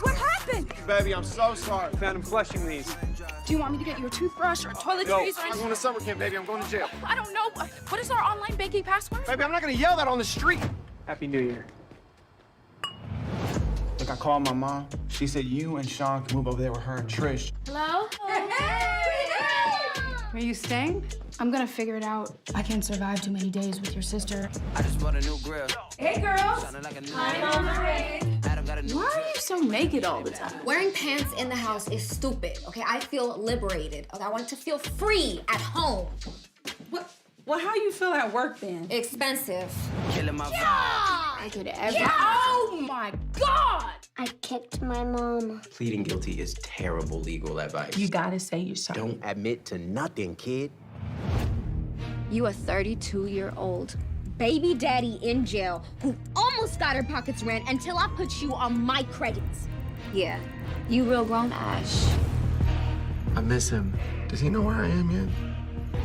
What happened? Baby, I'm so sorry. Found him flushing these. Do you want me to get you a toothbrush or toiletries? I'm going to summer camp, baby. I'm going to jail. I don't know. What is our online banking password? Baby, I'm not going to yell that on the street. Happy New Year. Look, I called my mom. She said you and Sean can move over there with her and Trish. Hello? Are you staying? I'm gonna figure it out. I can't survive too many days with your sister. I just bought a new grill. Hey, girls. Sounded like a new Hi, grill. Mama. Adam got a new Why are you so naked all the time? Wearing pants in the house is stupid, okay? I feel liberated. Okay, I want to feel free at home. Well, how you feel at work then? Expensive. killing my vibe. I could ever. Oh my God! I kicked my mom. Pleading guilty is terrible legal advice. You gotta say you're sorry. Don't admit to nothing, kid. You a 32-year-old baby daddy in jail who almost got her pockets ran until I put you on my credits. Yeah, you real grown, Ash. I miss him. Does he know where I am yet?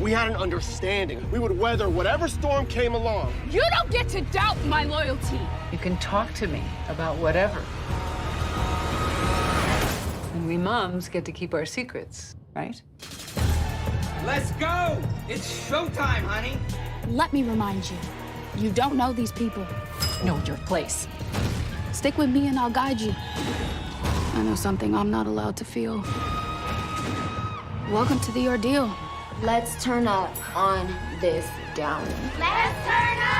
We had an understanding. We would weather whatever storm came along. You don't get to doubt my loyalty. You can talk to me about whatever. And we moms get to keep our secrets, right? Let's go! It's showtime, honey. Let me remind you, you don't know these people. Know your place. Stick with me and I'll guide you. I know something I'm not allowed to feel. Welcome to the ordeal. Let's turn up on this down. Let's turn up!